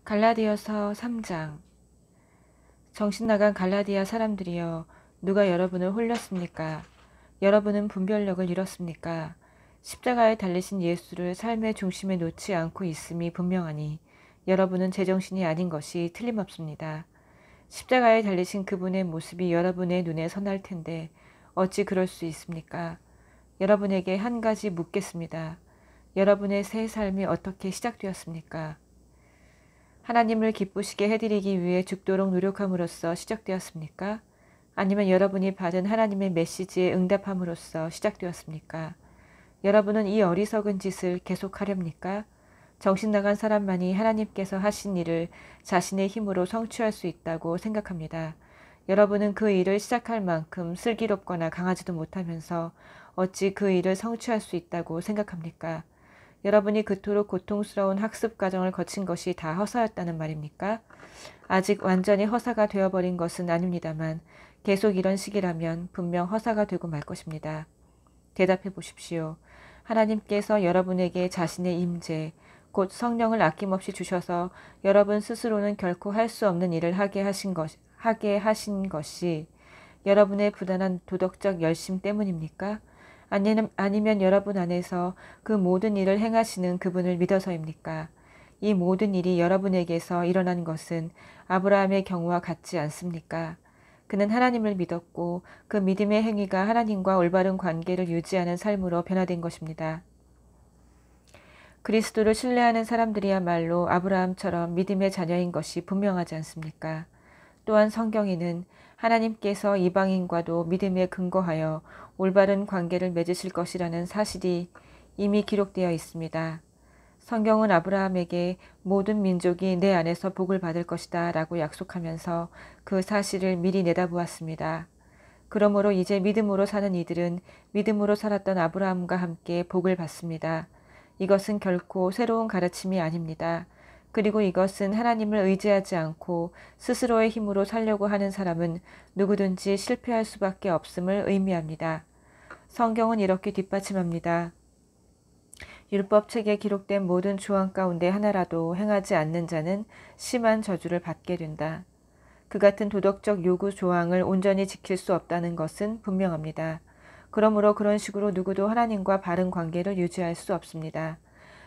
갈라디아서 3장. 정신나간 갈라디아 사람들이여, 누가 여러분을 홀렸습니까? 여러분은 분별력을 잃었습니까? 십자가에 달리신 예수를 삶의 중심에 놓지 않고 있음이 분명하니 여러분은 제정신이 아닌 것이 틀림없습니다. 십자가에 달리신 그분의 모습이 여러분의 눈에 선할 텐데 어찌 그럴 수 있습니까? 여러분에게 한 가지 묻겠습니다. 여러분의 새 삶이 어떻게 시작되었습니까? 하나님을 기쁘시게 해드리기 위해 죽도록 노력함으로써 시작되었습니까? 아니면 여러분이 받은 하나님의 메시지에 응답함으로써 시작되었습니까? 여러분은 이 어리석은 짓을 계속하렵니까? 정신나간 사람만이 하나님께서 하신 일을 자신의 힘으로 성취할 수 있다고 생각합니다. 여러분은 그 일을 시작할 만큼 슬기롭거나 강하지도 못하면서 어찌 그 일을 성취할 수 있다고 생각합니까? 여러분이 그토록 고통스러운 학습 과정을 거친 것이 다 허사였다는 말입니까? 아직 완전히 허사가 되어버린 것은 아닙니다만 계속 이런 식이라면 분명 허사가 되고 말 것입니다. 대답해 보십시오. 하나님께서 여러분에게 자신의 임재, 곧 성령을 아낌없이 주셔서 여러분 스스로는 결코 할 수 없는 일을 하게 하신 것이 여러분의 부단한 도덕적 열심 때문입니까? 아니면 여러분 안에서 그 모든 일을 행하시는 그분을 믿어서입니까? 이 모든 일이 여러분에게서 일어난 것은 아브라함의 경우와 같지 않습니까? 그는 하나님을 믿었고 그 믿음의 행위가 하나님과 올바른 관계를 유지하는 삶으로 변화된 것입니다. 그리스도를 신뢰하는 사람들이야말로 아브라함처럼 믿음의 자녀인 것이 분명하지 않습니까? 또한 성경에는 하나님께서 이방인과도 믿음에 근거하여 올바른 관계를 맺으실 것이라는 사실이 이미 기록되어 있습니다. 성경은 아브라함에게 모든 민족이 내 안에서 복을 받을 것이다 라고 약속하면서 그 사실을 미리 내다보았습니다. 그러므로 이제 믿음으로 사는 이들은 믿음으로 살았던 아브라함과 함께 복을 받습니다. 이것은 결코 새로운 가르침이 아닙니다. 그리고 이것은 하나님을 의지하지 않고 스스로의 힘으로 살려고 하는 사람은 누구든지 실패할 수밖에 없음을 의미합니다. 성경은 이렇게 뒷받침합니다. 율법책에 기록된 모든 조항 가운데 하나라도 행하지 않는 자는 심한 저주를 받게 된다. 그 같은 도덕적 요구 조항을 온전히 지킬 수 없다는 것은 분명합니다. 그러므로 그런 식으로 누구도 하나님과 바른 관계를 유지할 수 없습니다.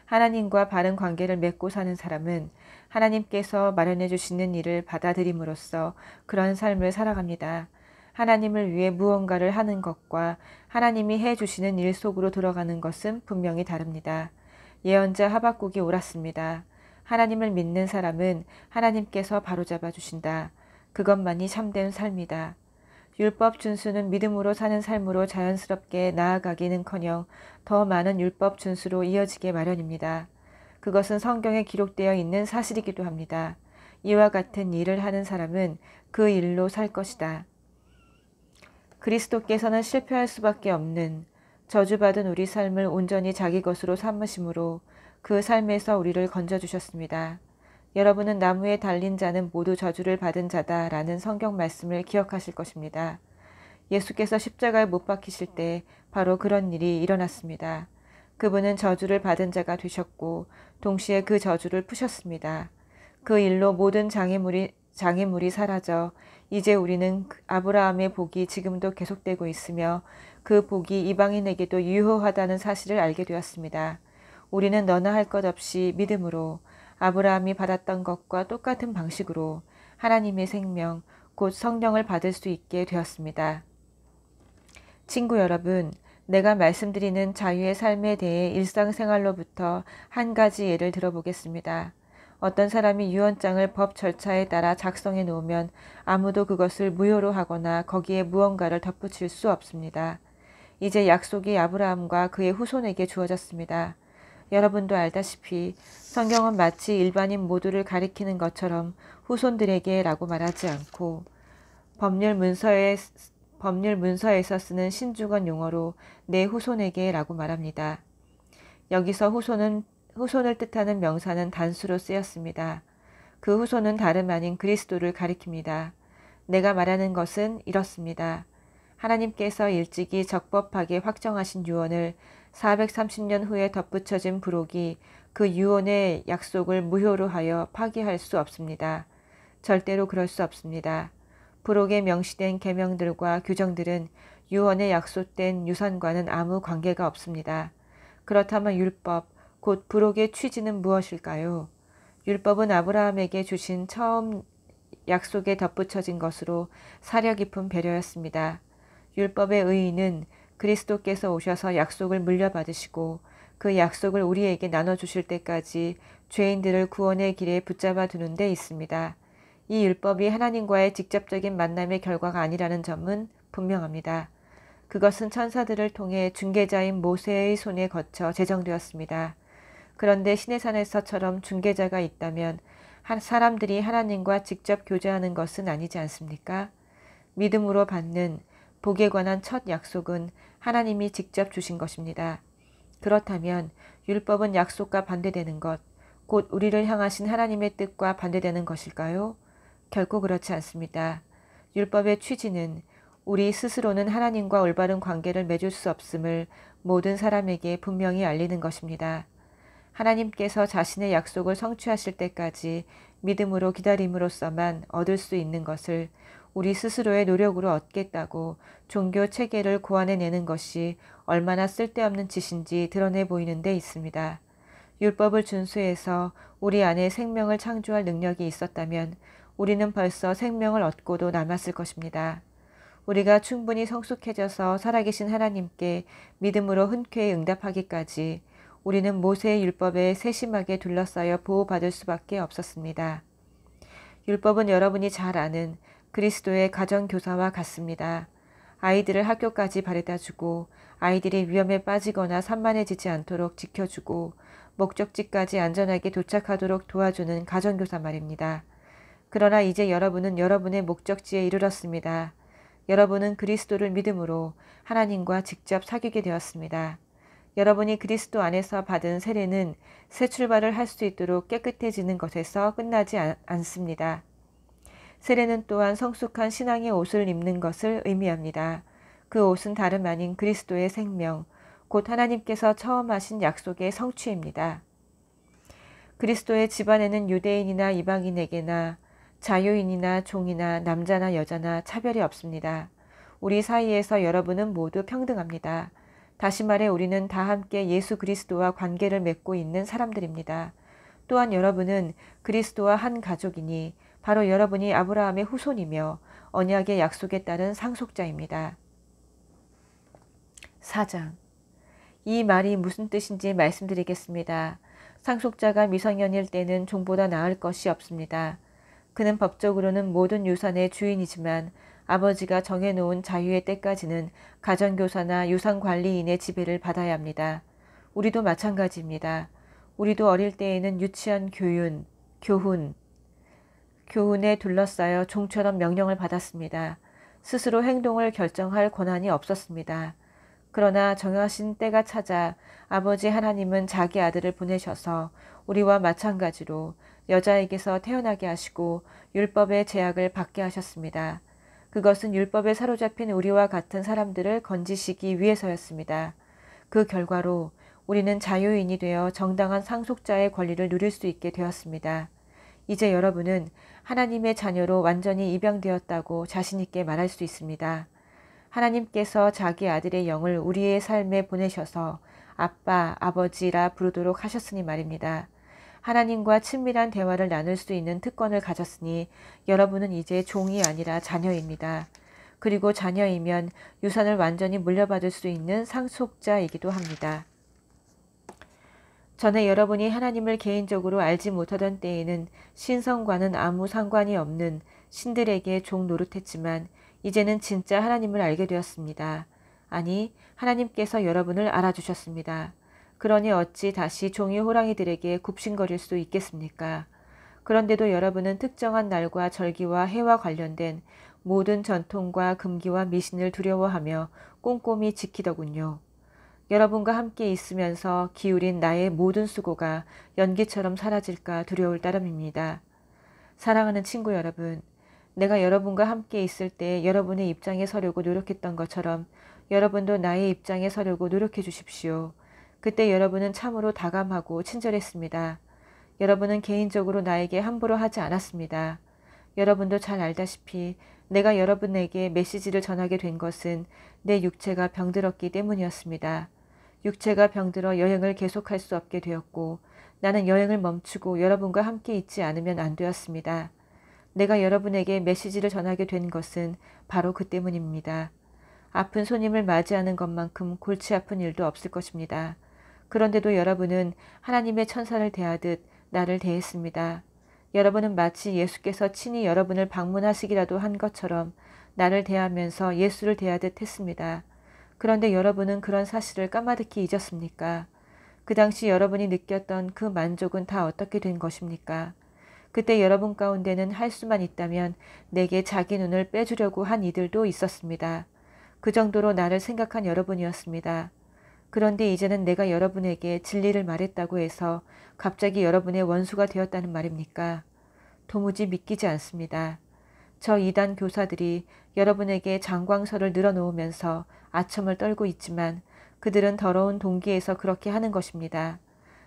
하나님과 바른 관계를 맺고 사는 사람은 하나님께서 마련해 주시는 일을 받아들임으로써 그런 삶을 살아갑니다. 하나님을 위해 무언가를 하는 것과 하나님이 해 주시는 일 속으로 들어가는 것은 분명히 다릅니다. 예언자 하박국이 옳았습니다. 하나님을 믿는 사람은 하나님께서 바로잡아 주신다. 그것만이 참된 삶이다. 율법 준수는 믿음으로 사는 삶으로 자연스럽게 나아가기는커녕 더 많은 율법 준수로 이어지게 마련입니다. 그것은 성경에 기록되어 있는 사실이기도 합니다. 이와 같은 일을 하는 사람은 그 일로 살 것이다. 그리스도께서는 실패할 수밖에 없는 저주받은 우리 삶을 온전히 자기 것으로 삼으심으로 그 삶에서 우리를 건져주셨습니다. 여러분은 나무에 달린 자는 모두 저주를 받은 자다라는 성경 말씀을 기억하실 것입니다. 예수께서 십자가에 못 박히실 때 바로 그런 일이 일어났습니다. 그분은 저주를 받은 자가 되셨고 동시에 그 저주를 푸셨습니다. 그 일로 모든 장애물이 사라져 이제 우리는 아브라함의 복이 지금도 계속되고 있으며 그 복이 이방인에게도 유효하다는 사실을 알게 되었습니다. 우리는 너나 할 것 없이 믿음으로 아브라함이 받았던 것과 똑같은 방식으로 하나님의 생명, 곧 성령을 받을 수 있게 되었습니다. 친구 여러분, 내가 말씀드리는 자유의 삶에 대해 일상생활로부터 한 가지 예를 들어보겠습니다. 어떤 사람이 유언장을 법 절차에 따라 작성해 놓으면 아무도 그것을 무효로 하거나 거기에 무언가를 덧붙일 수 없습니다. 이제 약속이 아브라함과 그의 후손에게 주어졌습니다. 여러분도 알다시피 성경은 마치 일반인 모두를 가리키는 것처럼 후손들에게 라고 말하지 않고 법률 문서에서 쓰는 신중한 용어로 내 후손에게 라고 말합니다. 여기서 후손을 뜻하는 명사는 단수로 쓰였습니다. 그 후손은 다름 아닌 그리스도를 가리킵니다. 내가 말하는 것은 이렇습니다. 하나님께서 일찍이 적법하게 확정하신 유언을 430년 후에 덧붙여진 부록이 그 유언의 약속을 무효로 하여 파기할 수 없습니다. 절대로 그럴 수 없습니다. 부록에 명시된 계명들과 규정들은 유언에 약속된 유산과는 아무 관계가 없습니다. 그렇다면 율법, 곧 부록의 취지는 무엇일까요? 율법은 아브라함에게 주신 처음 약속에 덧붙여진 것으로 사려 깊은 배려였습니다. 율법의 의의는 그리스도께서 오셔서 약속을 물려받으시고 그 약속을 우리에게 나눠주실 때까지 죄인들을 구원의 길에 붙잡아 두는 데 있습니다. 이 율법이 하나님과의 직접적인 만남의 결과가 아니라는 점은 분명합니다. 그것은 천사들을 통해 중개자인 모세의 손에 거쳐 제정되었습니다. 그런데 시내산에서처럼 중개자가 있다면 사람들이 하나님과 직접 교제하는 것은 아니지 않습니까? 믿음으로 받는 복에 관한 첫 약속은 하나님이 직접 주신 것입니다. 그렇다면 율법은 약속과 반대되는 것, 곧 우리를 향하신 하나님의 뜻과 반대되는 것일까요? 결코 그렇지 않습니다. 율법의 취지는 우리 스스로는 하나님과 올바른 관계를 맺을 수 없음을 모든 사람에게 분명히 알리는 것입니다. 하나님께서 자신의 약속을 성취하실 때까지 믿음으로 기다림으로써만 얻을 수 있는 것을 우리 스스로의 노력으로 얻겠다고 종교 체계를 고안해내는 것이 얼마나 쓸데없는 짓인지 드러내 보이는 데 있습니다. 율법을 준수해서 우리 안에 생명을 창조할 능력이 있었다면 우리는 벌써 생명을 얻고도 남았을 것입니다. 우리가 충분히 성숙해져서 살아계신 하나님께 믿음으로 흔쾌히 응답하기까지 우리는 모세의 율법에 세심하게 둘러싸여 보호받을 수밖에 없었습니다. 율법은 여러분이 잘 아는 그리스도의 가정교사와 같습니다. 아이들을 학교까지 바래다주고 아이들이 위험에 빠지거나 산만해지지 않도록 지켜주고 목적지까지 안전하게 도착하도록 도와주는 가정교사 말입니다. 그러나 이제 여러분은 여러분의 목적지에 이르렀습니다. 여러분은 그리스도를 믿음으로 하나님과 직접 사귀게 되었습니다. 여러분이 그리스도 안에서 받은 세례는 새 출발을 할 수 있도록 깨끗해지는 것에서 끝나지 않습니다. 세례는 또한 성숙한 신앙의 옷을 입는 것을 의미합니다. 그 옷은 다름 아닌 그리스도의 생명, 곧 하나님께서 처음 하신 약속의 성취입니다. 그리스도의 집안에는 유대인이나 이방인에게나 자유인이나 종이나 남자나 여자나 차별이 없습니다. 우리 사이에서 여러분은 모두 평등합니다. 다시 말해 우리는 다 함께 예수 그리스도와 관계를 맺고 있는 사람들입니다. 또한 여러분은 그리스도와 한 가족이니 바로 여러분이 아브라함의 후손이며 언약의 약속에 따른 상속자입니다. 4장. 이 말이 무슨 뜻인지 말씀드리겠습니다. 상속자가 미성년일 때는 종보다 나을 것이 없습니다. 그는 법적으로는 모든 유산의 주인이지만 아버지가 정해놓은 자유의 때까지는 가정교사나 유산관리인의 지배를 받아야 합니다. 우리도 마찬가지입니다. 우리도 어릴 때에는 유치한 교훈에 둘러싸여 종처럼 명령을 받았습니다. 스스로 행동을 결정할 권한이 없었습니다. 그러나 정하신 때가 찾아 아버지 하나님은 자기 아들을 보내셔서 우리와 마찬가지로 여자에게서 태어나게 하시고 율법의 제약을 받게 하셨습니다. 그것은 율법에 사로잡힌 우리와 같은 사람들을 건지시기 위해서였습니다. 그 결과로 우리는 자유인이 되어 정당한 상속자의 권리를 누릴 수 있게 되었습니다. 이제 여러분은 하나님의 자녀로 완전히 입양되었다고 자신 있게 말할 수 있습니다. 하나님께서 자기 아들의 영을 우리의 삶에 보내셔서 아빠, 아버지라 부르도록 하셨으니 말입니다. 하나님과 친밀한 대화를 나눌 수 있는 특권을 가졌으니 여러분은 이제 종이 아니라 자녀입니다. 그리고 자녀이면 유산을 완전히 물려받을 수 있는 상속자이기도 합니다. 전에 여러분이 하나님을 개인적으로 알지 못하던 때에는 신성과는 아무 상관이 없는 신들에게 종 노릇했지만 이제는 진짜 하나님을 알게 되었습니다. 아니, 하나님께서 여러분을 알아주셨습니다. 그러니 어찌 다시 종이 호랑이들에게 굽신거릴 수 있겠습니까? 그런데도 여러분은 특정한 날과 절기와 해와 관련된 모든 전통과 금기와 미신을 두려워하며 꼼꼼히 지키더군요. 여러분과 함께 있으면서 기울인 나의 모든 수고가 연기처럼 사라질까 두려울 따름입니다. 사랑하는 친구 여러분, 내가 여러분과 함께 있을 때 여러분의 입장에 서려고 노력했던 것처럼 여러분도 나의 입장에 서려고 노력해 주십시오. 그때 여러분은 참으로 다감하고 친절했습니다. 여러분은 개인적으로 나에게 함부로 하지 않았습니다. 여러분도 잘 알다시피 내가 여러분에게 메시지를 전하게 된 것은 내 육체가 병들었기 때문이었습니다. 육체가 병들어 여행을 계속할 수 없게 되었고 나는 여행을 멈추고 여러분과 함께 있지 않으면 안 되었습니다. 내가 여러분에게 메시지를 전하게 된 것은 바로 그 때문입니다. 아픈 손님을 맞이하는 것만큼 골치 아픈 일도 없을 것입니다. 그런데도 여러분은 하나님의 천사를 대하듯 나를 대했습니다. 여러분은 마치 예수께서 친히 여러분을 방문하시기라도 한 것처럼 나를 대하면서 예수를 대하듯 했습니다. 그런데 여러분은 그런 사실을 까마득히 잊었습니까? 그 당시 여러분이 느꼈던 그 만족은 다 어떻게 된 것입니까? 그때 여러분 가운데는 할 수만 있다면 내게 자기 눈을 빼주려고 한 이들도 있었습니다. 그 정도로 나를 생각한 여러분이었습니다. 그런데 이제는 내가 여러분에게 진리를 말했다고 해서 갑자기 여러분의 원수가 되었다는 말입니까? 도무지 믿기지 않습니다. 저 이단 교사들이 여러분에게 장광설을 늘어놓으면서 아첨을 떨고 있지만 그들은 더러운 동기에서 그렇게 하는 것입니다.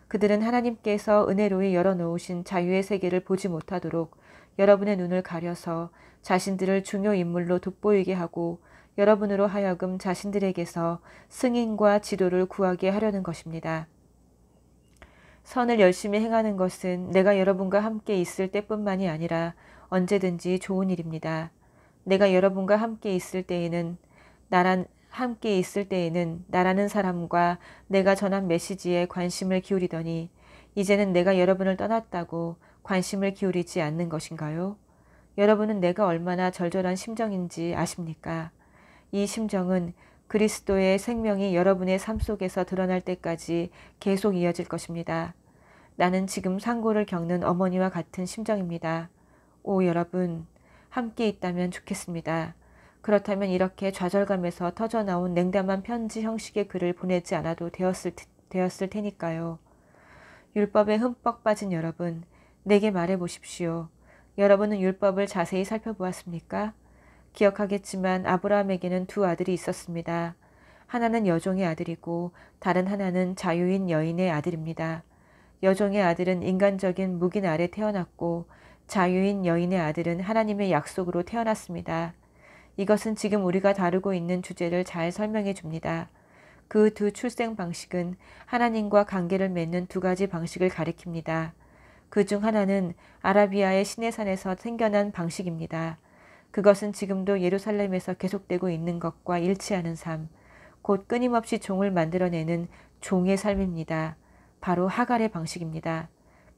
그들은 하나님께서 은혜로이 열어놓으신 자유의 세계를 보지 못하도록 여러분의 눈을 가려서 자신들을 중요 인물로 돋보이게 하고 여러분으로 하여금 자신들에게서 승인과 지도를 구하게 하려는 것입니다. 선을 열심히 행하는 것은 내가 여러분과 함께 있을 때뿐만이 아니라 언제든지 좋은 일입니다. 내가 여러분과 함께 있을 때에는 나라는 사람과 내가 전한 메시지에 관심을 기울이더니 이제는 내가 여러분을 떠났다고 관심을 기울이지 않는 것인가요? 여러분은 내가 얼마나 절절한 심정인지 아십니까? 이 심정은 그리스도의 생명이 여러분의 삶 속에서 드러날 때까지 계속 이어질 것입니다. 나는 지금 상고를 겪는 어머니와 같은 심정입니다. 오 여러분, 함께 있다면 좋겠습니다. 그렇다면 이렇게 좌절감에서 터져나온 냉담한 편지 형식의 글을 보내지 않아도 되었을 테니까요. 율법에 흠뻑 빠진 여러분, 내게 말해 보십시오. 여러분은 율법을 자세히 살펴보았습니까? 기억하겠지만 아브라함에게는 두 아들이 있었습니다. 하나는 여종의 아들이고 다른 하나는 자유인 여인의 아들입니다. 여종의 아들은 인간적인 묵인 아래 태어났고 자유인 여인의 아들은 하나님의 약속으로 태어났습니다. 이것은 지금 우리가 다루고 있는 주제를 잘 설명해 줍니다. 그 두 출생 방식은 하나님과 관계를 맺는 두 가지 방식을 가리킵니다. 그 중 하나는 아라비아의 시내산에서 생겨난 방식입니다. 그것은 지금도 예루살렘에서 계속되고 있는 것과 일치하는 삶, 곧 끊임없이 종을 만들어내는 종의 삶입니다. 바로 하갈의 방식입니다.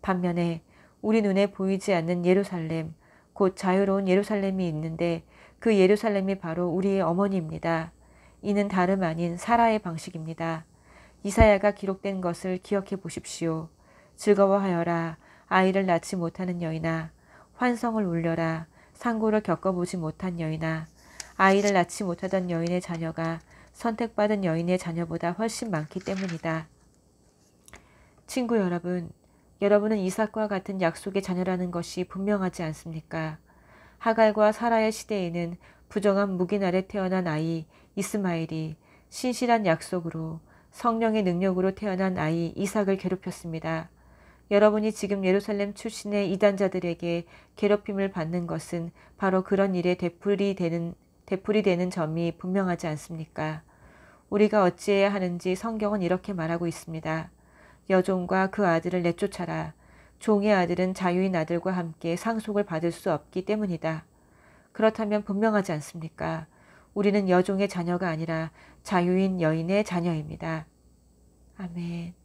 반면에 우리 눈에 보이지 않는 예루살렘, 곧 자유로운 예루살렘이 있는데 그 예루살렘이 바로 우리의 어머니입니다. 이는 다름 아닌 사라의 방식입니다. 이사야가 기록된 것을 기억해 보십시오. 즐거워하여라. 아이를 낳지 못하는 여인아. 환성을 울려라. 상고를 겪어보지 못한 여인아. 아이를 낳지 못하던 여인의 자녀가 선택받은 여인의 자녀보다 훨씬 많기 때문이다. 친구 여러분, 여러분은 이삭과 같은 약속의 자녀라는 것이 분명하지 않습니까? 하갈과 사라의 시대에는 부정한 묵인 아래 태어난 아이 이스마엘이 신실한 약속으로 성령의 능력으로 태어난 아이 이삭을 괴롭혔습니다. 여러분이 지금 예루살렘 출신의 이단자들에게 괴롭힘을 받는 것은 바로 그런 일에 되풀이 되는 점이 분명하지 않습니까? 우리가 어찌해야 하는지 성경은 이렇게 말하고 있습니다. 여종과 그 아들을 내쫓아라. 종의 아들은 자유인 아들과 함께 상속을 받을 수 없기 때문이다. 그렇다면 분명하지 않습니까? 우리는 여종의 자녀가 아니라 자유인 여인의 자녀입니다. 아멘.